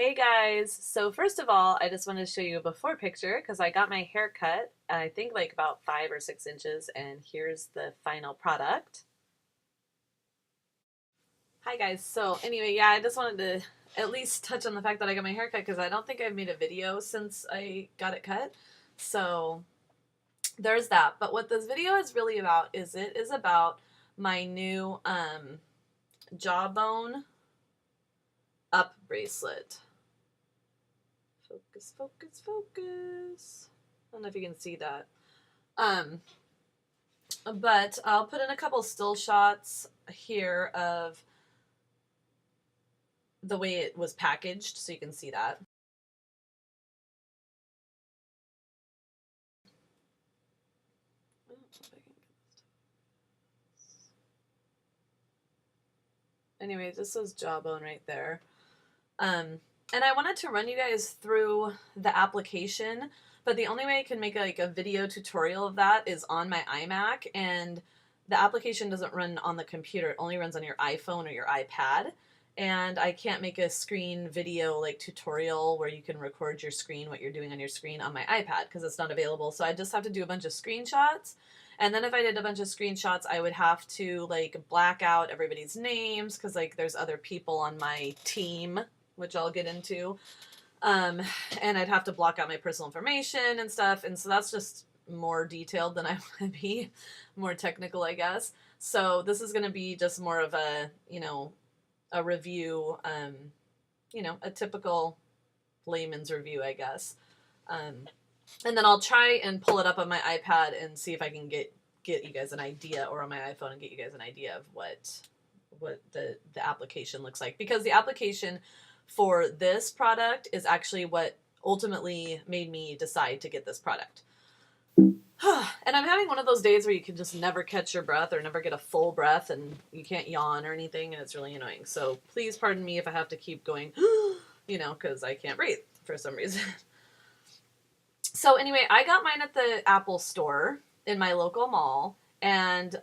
Hey guys, so first of all, I just wanted to show you a before picture because I got my hair cut, I think like about 5 or 6 inches, and here's the final product. Hi guys, so anyway, yeah, I just wanted to at least touch on the fact that I got my hair cut because I don't think I've made a video since I got it cut. So there's that. But what this video is really about is it is about my new Jawbone UP bracelet. Focus, focus, focus. I don't know if you can see that. Um, but I'll put in a couple still shots here of the way it was packaged so you can see that. Anyways, this is Jawbone right there. And I wanted to run you guys through the application, but the only way I can make like a video tutorial of that is on my iMac, and the application doesn't run on the computer. It only runs on your iPhone or your iPad. And I can't make a screen video like tutorial where you can record your screen, what you're doing on your screen on my iPad, because it's not available. So I just have to do a bunch of screenshots. And then if I did a bunch of screenshots, I would have to like black out everybody's names because like there's other people on my team, which I'll get into. And I'd have to block out my personal information and stuff. And so that's just more detailed than I want to be, more technical, I guess. So this is going to be just more of a, a review, a typical layman's review, I guess. And then I'll try and pull it up on my iPad and see if I can get you guys an idea, or on my iPhone and get you guys an idea of what the application looks like. Because the application for this product is actually what ultimately made me decide to get this product. And I'm having one of those days where you can just never catch your breath or never get a full breath and you can't yawn or anything, and it's really annoying. So please pardon me if I have to keep going, because I can't breathe for some reason. So anyway, I got mine at the Apple store in my local mall. And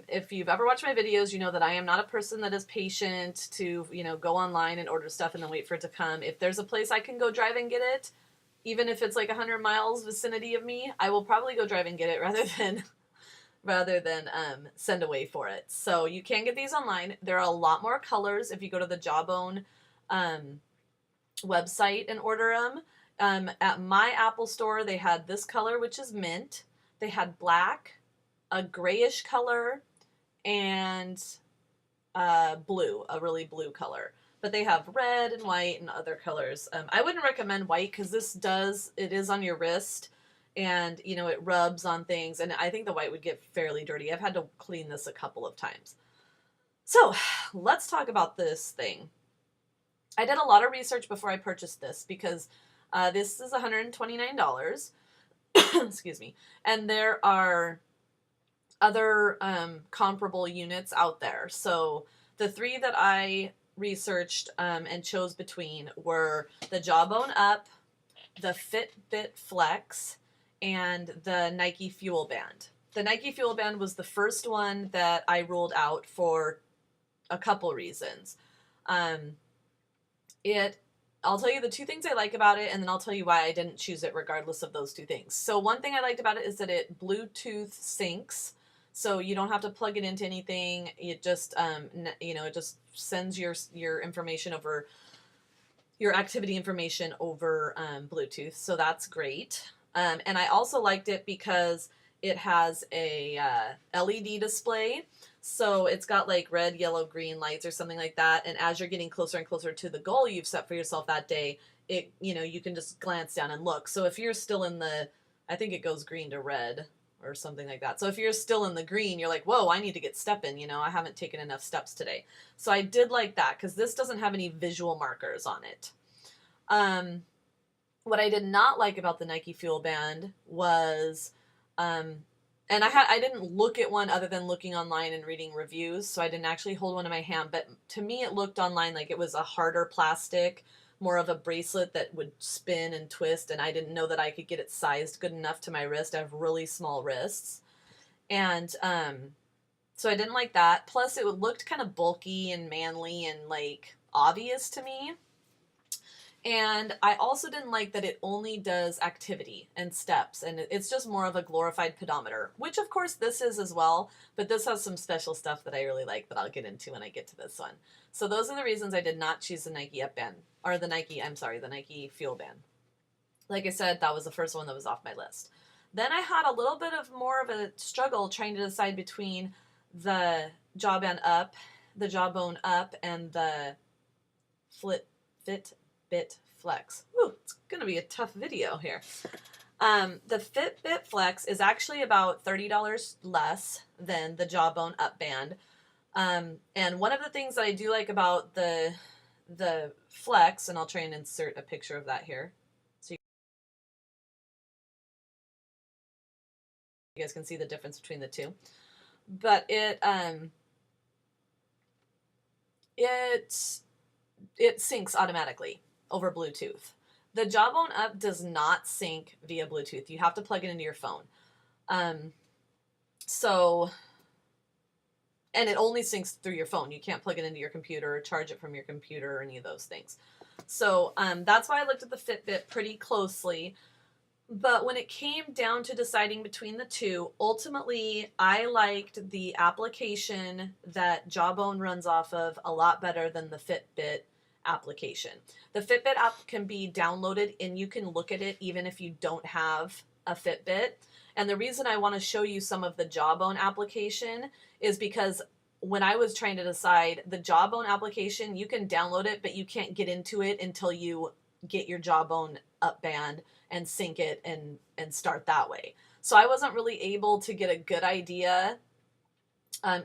if you've ever watched my videos, you know that I am not a person that is patient to, go online and order stuff and then wait for it to come. If there's a place I can go drive and get it, even if it's like 100 miles vicinity of me, I will probably go drive and get it rather than send away for it. So you can get these online. There are a lot more colors if you go to the Jawbone website and order them. At my Apple store, they had this color, which is mint. They had black, a grayish color, and blue, a really blue color. But they have red and white and other colors. I wouldn't recommend white because it is on your wrist, and it rubs on things, and I think the white would get fairly dirty. I've had to clean this a couple of times. So let's talk about this thing. I did a lot of research before I purchased this because this is $129. Excuse me. And there are other comparable units out there. So the three that I researched and chose between were the Jawbone Up, the Fitbit Flex, and the Nike Fuel Band. The Nike Fuel Band was the first one that I ruled out for a couple reasons. I'll tell you the two things I like about it, and then I'll tell you why I didn't choose it regardless of those two things. So one thing I liked about it is that it Bluetooth syncs, so you don't have to plug it into anything. It just, it just sends your information over, your activity information over Bluetooth, so that's great. And I also liked it because it has a LED display. So it's got like red, yellow, green lights or something like that. And as you're getting closer and closer to the goal you've set for yourself that day, you can just glance down and look. So if you're still in I think it goes green to red or something like that. So if you're still in the green, you're like, whoa, I need to get stepping. I haven't taken enough steps today. So I did like that because this doesn't have any visual markers on it. What I did not like about the Nike Fuel Band was, and I didn't look at one other than looking online and reading reviews, so I didn't actually hold one in my hand, but to me it looked online like it was a harder plastic, more of a bracelet that would spin and twist, and I didn't know that I could get it sized good enough to my wrist. I have really small wrists. And so I didn't like that. Plus it looked kind of bulky and manly and like obvious to me. And I also didn't like that it only does activity and steps, and it's just more of a glorified pedometer, which of course this is as well, but this has some special stuff that I really like that I'll get into when I get to this one. So those are the reasons I did not choose the Nike Up Band, or the Nike Fuel Band. Like I said, that was the first one that was off my list. Then I had a little bit of more of a struggle trying to decide between the Jawbone Up, and the Fitbit Flex. Ooh, it's going to be a tough video here. The Fitbit Flex is actually about $30 less than the Jawbone Up Band. And one of the things that I do like about the Flex, and I'll try and insert a picture of that here, so you guys can see the difference between the two. But it syncs automatically over Bluetooth. The Jawbone Up does not sync via Bluetooth. You have to plug it into your phone. And it only syncs through your phone. You can't plug it into your computer or charge it from your computer or any of those things. So that's why I looked at the Fitbit pretty closely. But when it came down to deciding between the two, ultimately I liked the application that Jawbone runs off of a lot better than the Fitbit application. The Fitbit app can be downloaded and you can look at it even if you don't have a Fitbit. And the reason I want to show you some of the Jawbone application is because when I was trying to decide, the Jawbone application, you can download it, but you can't get into it until you get your Jawbone Up Band and sync it and start that way. So I wasn't really able to get a good idea. My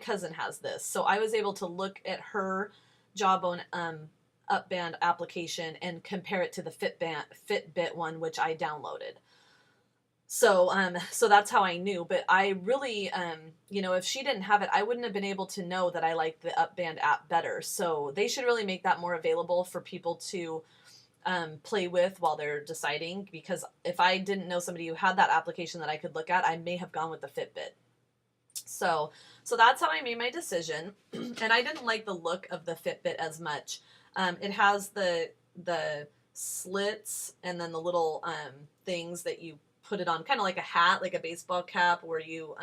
cousin has this, so I was able to look at her Jawbone Up Band application and compare it to the Fitbit one, which I downloaded. So that's how I knew. But I really, if she didn't have it, I wouldn't have been able to know that I liked the Up Band app better. So they should really make that more available for people to play with while they're deciding, because if I didn't know somebody who had that application that I could look at, I may have gone with the Fitbit. So that's how I made my decision. And I didn't like the look of the Fitbit as much. It has the slits and then the little things that you put it on, kind of like a hat, like a baseball cap, where you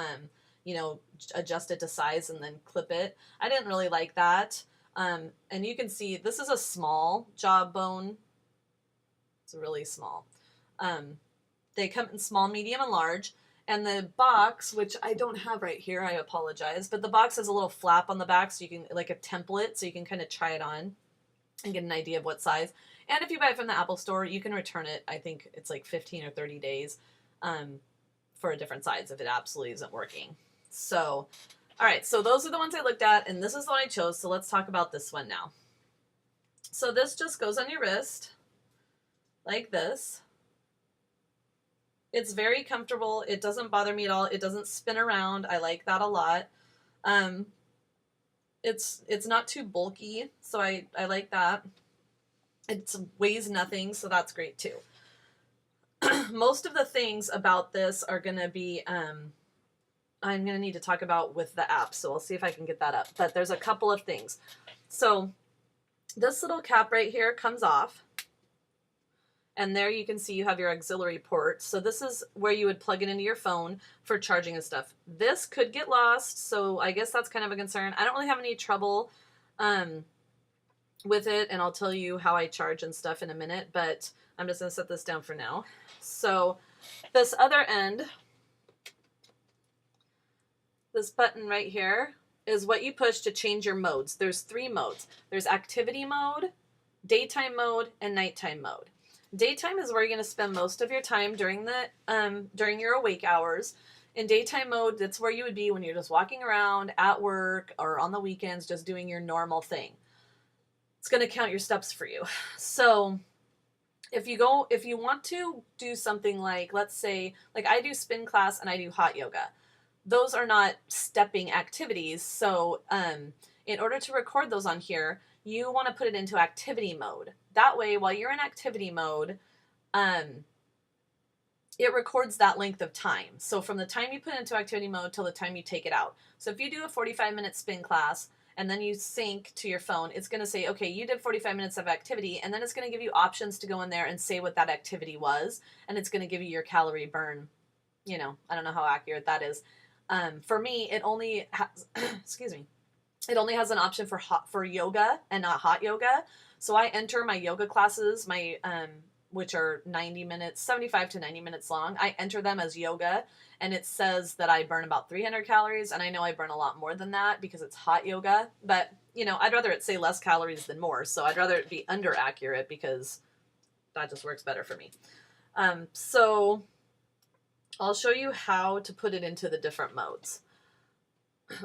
adjust it to size and then clip it. I didn't really like that. And you can see this is a small Jawbone. It's really small. They come in small, medium, and large. And the box, which I don't have right here, I apologize, but the box has a little flap on the back, so you can, like a template, so you can kind of try it on and get an idea of what size. And if you buy it from the Apple Store, you can return it. I think it's like 15 or 30 days for a different size if it absolutely isn't working. So, all right, so those are the ones I looked at, and this is the one I chose, so let's talk about this one now. So this just goes on your wrist, like this. It's very comfortable. It doesn't bother me at all. It doesn't spin around. I like that a lot. It's not too bulky, so I like that. It weighs nothing, so that's great too. Most of the things about this are going to be, I'm going to need to talk about with the app, so I'll see if I can get that up. But there's a couple of things. So this little cap right here comes off. And there you can see you have your auxiliary port. So this is where you would plug it into your phone for charging and stuff. This could get lost, so I guess that's kind of a concern. I don't really have any trouble with it, and I'll tell you how I charge and stuff in a minute, but I'm just going to set this down for now. So this other end, this button right here, is what you push to change your modes. There's 3 modes. There's activity mode, daytime mode, and nighttime mode. Daytime is where you're going to spend most of your time during your awake hours. In daytime mode, that's where you would be when you're just walking around at work or on the weekends, just doing your normal thing. It's going to count your steps for you. So if you want to do something like, let's say, like I do spin class and I do hot yoga. Those are not stepping activities. So in order to record those on here, you want to put it into activity mode. That way, while you're in activity mode, it records that length of time. So from the time you put it into activity mode till the time you take it out. So if you do a 45-minute spin class and then you sync to your phone, it's going to say, okay, you did 45 minutes of activity, and then it's going to give you options to go in there and say what that activity was, and it's going to give you your calorie burn. You know, I don't know how accurate that is. For me, it only has, excuse me, it only has an option for yoga and not hot yoga. So I enter my yoga classes, which are 90 minutes, 75 to 90 minutes long. I enter them as yoga, and it says that I burn about 300 calories, and I know I burn a lot more than that because it's hot yoga, but you know, I'd rather it say less calories than more, so I'd rather it be under accurate because that just works better for me. So I'll show you how to put it into the different modes.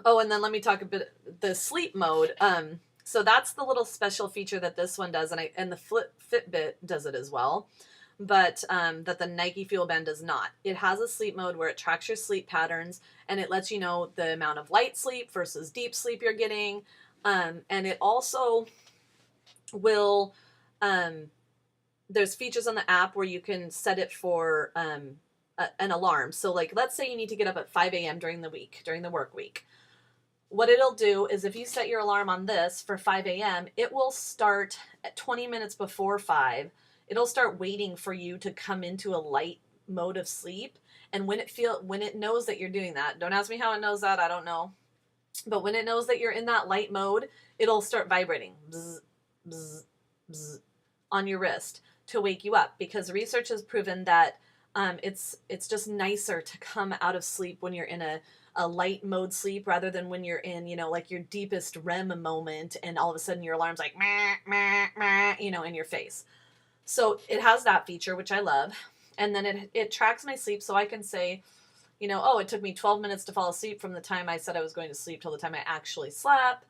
Oh, and then let me talk a bit, the sleep mode. So that's the little special feature that this one does, and the Fitbit does it as well, but that the Nike Fuel Band does not. It has a sleep mode where it tracks your sleep patterns, and it lets you know the amount of light sleep versus deep sleep you're getting, and it also will, there's features on the app where you can set it for an alarm. So like, let's say you need to get up at 5 a.m. during the work week. What it'll do is if you set your alarm on this for 5 a.m., it will start at 20 minutes before 5. It'll start waiting for you to come into a light mode of sleep. And when it knows that you're doing that, don't ask me how it knows that, I don't know. But when it knows that you're in that light mode, it'll start vibrating bzz, bzz, bzz, on your wrist to wake you up, because research has proven that it's just nicer to come out of sleep when you're in a light mode sleep rather than when you're in, you know, like your deepest REM moment and all of a sudden your alarm's like, meh, meh, meh, you know, in your face. So it has that feature, which I love. And then it tracks my sleep, so I can say, you know, oh, it took me 12 minutes to fall asleep from the time I said I was going to sleep till the time I actually slept.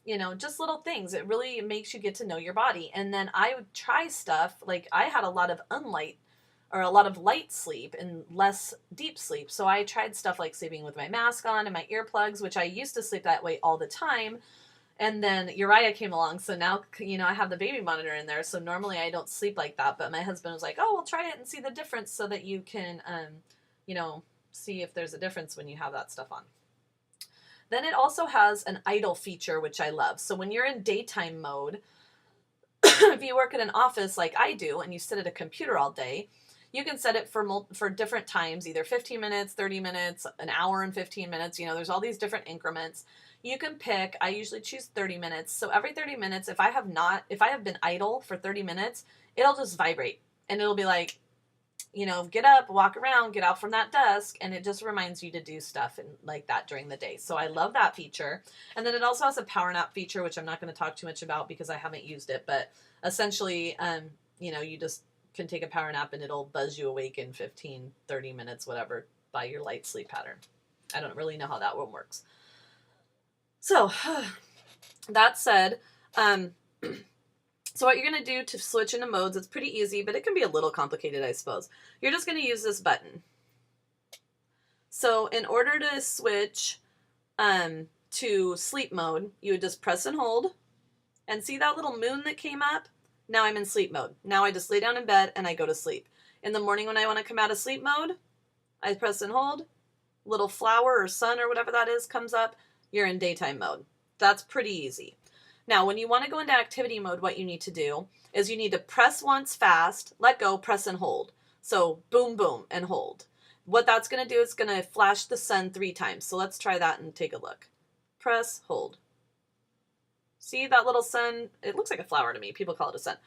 You know, just little things. It really makes you get to know your body. And then I would try stuff, like I had a lot of light sleep and less deep sleep. So I tried stuff like sleeping with my mask on and my earplugs, which I used to sleep that way all the time. And then Uriah came along. So now, you know, I have the baby monitor in there. So normally I don't sleep like that. But my husband was like, oh, well, try it and see the difference so that you can, you know, see if there's a difference when you have that stuff on. Then it also has an idle feature, which I love. So when you're in daytime mode, if you work in an office like I do and you sit at a computer all day, you can set it for different times, either 15 minutes, 30 minutes, an hour and 15 minutes. You know, there's all these different increments. You can pick, I usually choose 30 minutes. So every 30 minutes, if I have been idle for 30 minutes, it'll just vibrate. And it'll be like, you know, get up, walk around, get out from that desk. And it just reminds you to do stuff and like that during the day. So I love that feature. And then it also has a power nap feature, which I'm not going to talk too much about because I haven't used it. But essentially, you know, you just can take a power nap and it'll buzz you awake in 15, 30 minutes, whatever, by your light sleep pattern. I don't really know how that one works. So that said, so what you're going to do to switch into modes, it's pretty easy, but it can be a little complicated, I suppose. You're just going to use this button. So in order to switch to sleep mode, you would just press and hold, and see that little moon that came up? Now I'm in sleep mode. Now I just lay down in bed and I go to sleep. In the morning when I want to come out of sleep mode, I press and hold, little flower or sun or whatever that is comes up, you're in daytime mode. That's pretty easy. Now, when you want to go into activity mode, what you need to do is you need to press once fast, let go, press and hold. So boom, boom, and hold. What that's going to do is going to flash the sun 3 times. So let's try that and take a look. Press, hold. See that little sun? It looks like a flower to me. People call it a sun.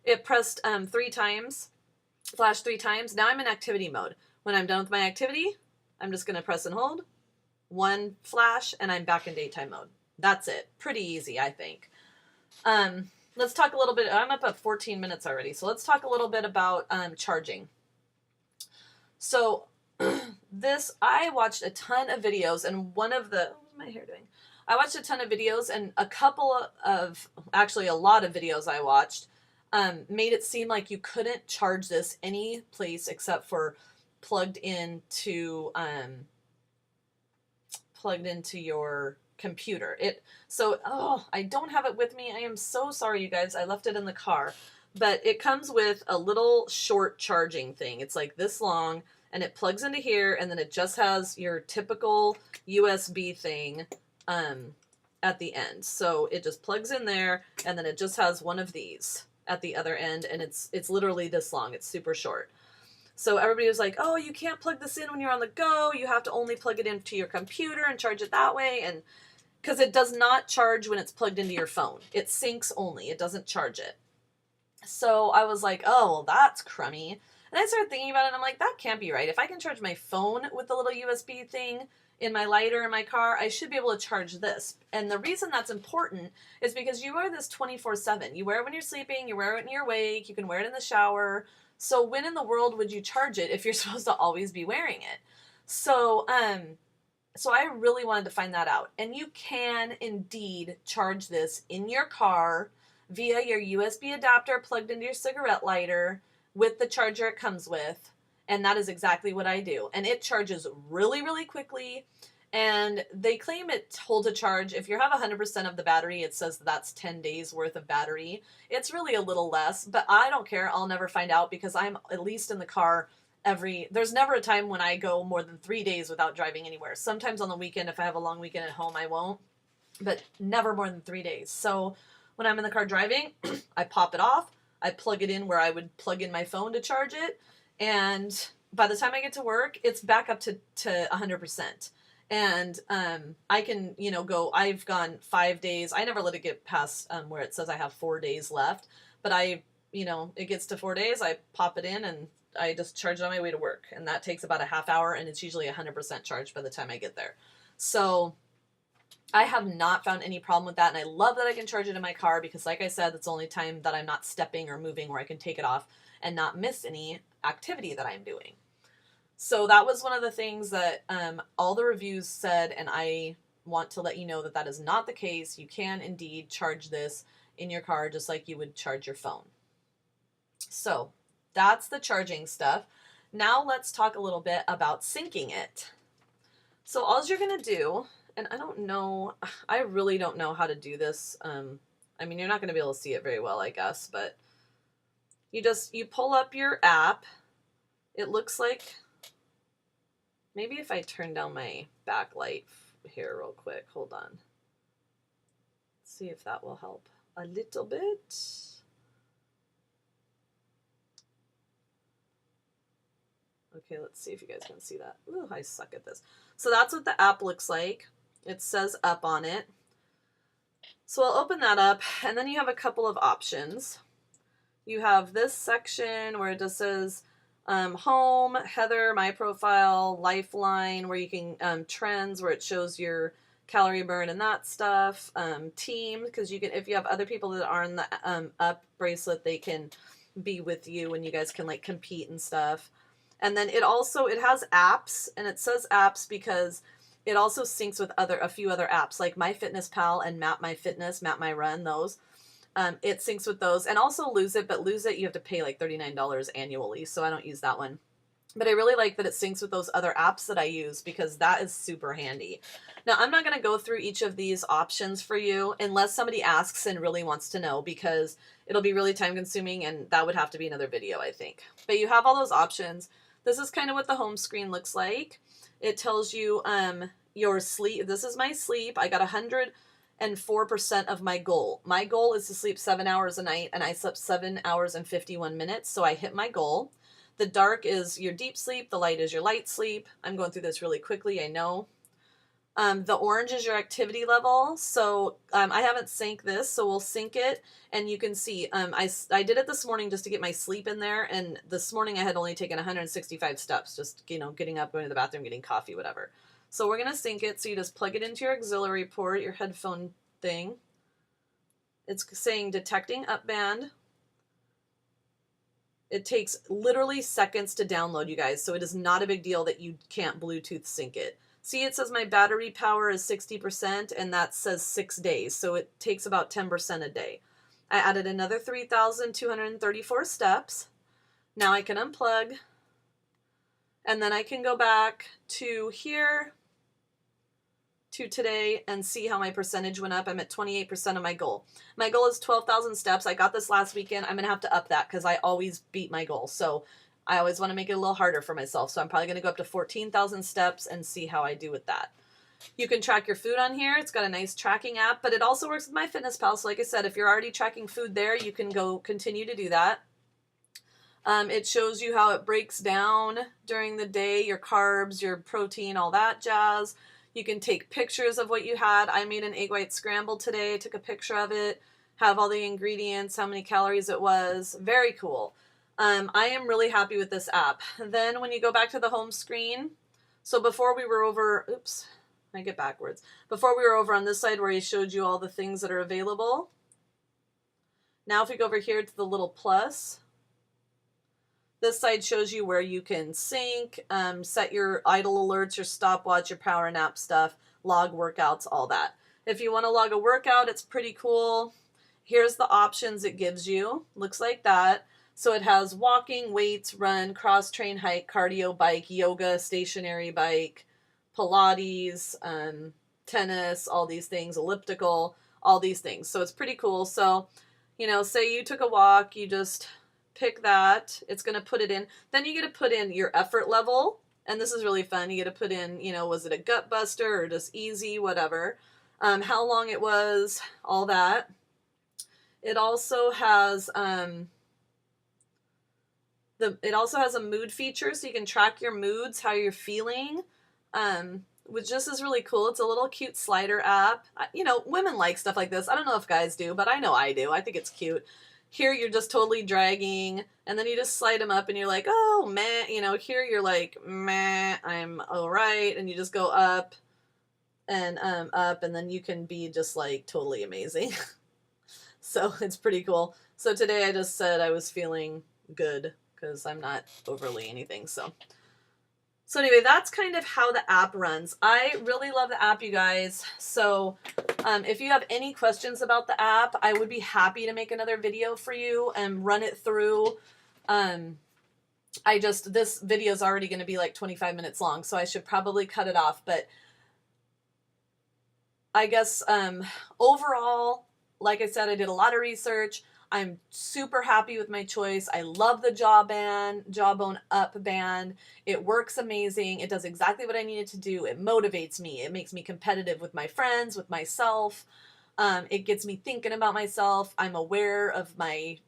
It pressed 3 times, flashed 3 times. Now I'm in activity mode. When I'm done with my activity, I'm just going to press and hold. 1 flash, and I'm back in daytime mode. That's it. Pretty easy, I think. Let's talk a little bit. I'm up at 14 minutes already, so let's talk a little bit about charging. So I watched a ton of videos, and one of the, what's my hair doing? I watched a ton of videos, and actually a lot of videos I watched made it seem like you couldn't charge this any place except for plugged into your computer. I don't have it with me. I am so sorry, you guys. I left it in the car. But it comes with a little short charging thing. It's like this long, and it plugs into here, and then it just has your typical USB thing. at the end. So it just plugs in there, and then it just has one of these at the other end, and it's literally this long. It's super short. So everybody was like, oh, you can't plug this in when you're on the go. You have to only plug it into your computer and charge it that way. And because it does not charge when it's plugged into your phone. It syncs only. It doesn't charge it. So I was like, oh, well, that's crummy. And I started thinking about it, and I'm like, that can't be right. If I can charge my phone with the little USB thing in my lighter in my car, I should be able to charge this. And the reason that's important is because you wear this 24/7. You wear it when you're sleeping, you wear it when you're awake, you can wear it in the shower. So when in the world would you charge it if you're supposed to always be wearing it? So I really wanted to find that out. And you can indeed charge this in your car via your USB adapter plugged into your cigarette lighter with the charger it comes with. And that is exactly what I do. And it charges really, really quickly. And they claim it holds a charge. If you have 100% of the battery, it says that's 10 days worth of battery. It's really a little less, but I don't care. I'll never find out because I'm at least in the car there's never a time when I go more than 3 days without driving anywhere. Sometimes on the weekend, if I have a long weekend at home, I won't, but never more than 3 days. So when I'm in the car driving, I pop it off. I plug it in where I would plug in my phone to charge it. And by the time I get to work, it's back up to 100%. And I can, go, I've gone 5 days. I never let it get past where it says I have 4 days left. But it gets to 4 days, I pop it in and I just charge it on my way to work. And that takes about a half hour, and it's usually 100% charged by the time I get there. So I have not found any problem with that. And I love that I can charge it in my car because, like I said, that's the only time that I'm not stepping or moving where I can take it off and not miss any activity that I'm doing. So that was one of the things that all the reviews said, and I want to let you know that that is not the case. You can indeed charge this in your car just like you would charge your phone. So that's the charging stuff. Now let's talk a little bit about syncing it. So all you're going to do, and I really don't know how to do this. You're not going to be able to see it very well, I guess, but you pull up your app. It looks like, maybe if I turn down my backlight here real quick, hold on. Let's see if that will help a little bit. Okay, let's see if you guys can see that. Ooh, I suck at this. So that's what the app looks like. It says up on it. So I'll open that up, and then you have a couple of options. You have this section where it just says home, Heather, my profile, Lifeline, where you can trends, where it shows your calorie burn and that stuff. Team, because you can, if you have other people that are in the up bracelet, they can be with you, and you guys can like compete and stuff. And then it has apps, and it says apps because it also syncs with a few other apps like MyFitnessPal and Map My Fitness, Map My Run, those. It syncs with those, and also Lose It, but Lose It you have to pay like $39 annually, so I don't use that one. But I really like that it syncs with those other apps that I use because that is super handy. Now, I'm not going to go through each of these options for you unless somebody asks and really wants to know, because it'll be really time consuming, and that would have to be another video, I think. But you have all those options. This is kind of what the home screen looks like. It tells you your sleep. This is my sleep. I got 104% of my goal. My goal is to sleep 7 hours a night, and I slept 7 hours and 51 minutes, so I hit my goal. The dark is your deep sleep. The light is your light sleep. I'm going through this really quickly, I know. The orange is your activity level. So I haven't synced this, so we'll sync it. And you can see I did it this morning just to get my sleep in there. And this morning I had only taken 165 steps, just, getting up, going to the bathroom, getting coffee, whatever. So we're going to sync it. So you just plug it into your auxiliary port, your headphone thing. It's saying detecting up band. It takes literally seconds to download, you guys. So it is not a big deal that you can't Bluetooth sync it. See, it says my battery power is 60%, and that says 6 days. So it takes about 10% a day. I added another 3,234 steps. Now I can unplug. And then I can go back to here, to today, and see how my percentage went up. I'm at 28% of my goal. My goal is 12,000 steps. I got this last weekend. I'm going to have to up that because I always beat my goal. So I always want to make it a little harder for myself. So I'm probably going to go up to 14,000 steps and see how I do with that. You can track your food on here. It's got a nice tracking app, but it also works with MyFitnessPal. So like I said, if you're already tracking food there, you can go continue to do that. It shows you how it breaks down during the day, your carbs, your protein, all that jazz. You can take pictures of what you had. I made an egg white scramble today. I took a picture of it, have all the ingredients, how many calories it was. Very cool. I am really happy with this app. Then when you go back to the home screen, so before we were over, oops, I get backwards. Before we were over on this side where he showed you all the things that are available. Now if we go over here to the little plus, this side shows you where you can sync, set your idle alerts, your stopwatch, your power nap stuff, log workouts, all that. If you want to log a workout, it's pretty cool. Here's the options it gives you. Looks like that. So it has walking, weights, run, cross-train, hike, cardio, bike, yoga, stationary bike, Pilates, tennis, all these things, elliptical, all these things. So it's pretty cool. So, you know, say you took a walk, you just pick that. It's going to put it in. Then you get to put in your effort level. And this is really fun. You get to put in, you know, was it a gut buster or just easy, whatever. How long it was, all that. It also has it also has a mood feature, so you can track your moods, how you're feeling, which just is really cool. It's a little cute slider app. You know, women like stuff like this. I don't know if guys do, but I know I do. I think it's cute. Here you're just totally dragging, and then you just slide them up, and you're like, oh, meh. You know, here you're like, meh, I'm all right, and you just go up, and then you can be just like totally amazing. So it's pretty cool. So today I just said I was feeling good because I'm not overly anything. So anyway, that's kind of how the app runs. I really love the app, you guys. So if you have any questions about the app, I would be happy to make another video for you and run it through. This video is already going to be like 25 minutes long, so I should probably cut it off. But I guess overall, like I said, I did a lot of research. I'm super happy with my choice. I love the Jawbone UP band. It works amazing. It does exactly what I need it to do. It motivates me. It makes me competitive with my friends, with myself. It gets me thinking about myself. I'm aware of my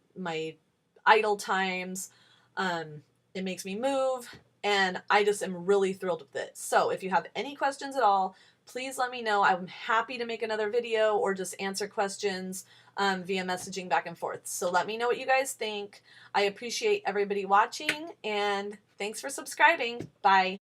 idle times. It makes me move, and I just am really thrilled with it. So if you have any questions at all, please let me know. I'm happy to make another video or just answer questions via messaging back and forth. So let me know what you guys think. I appreciate everybody watching, and thanks for subscribing. Bye.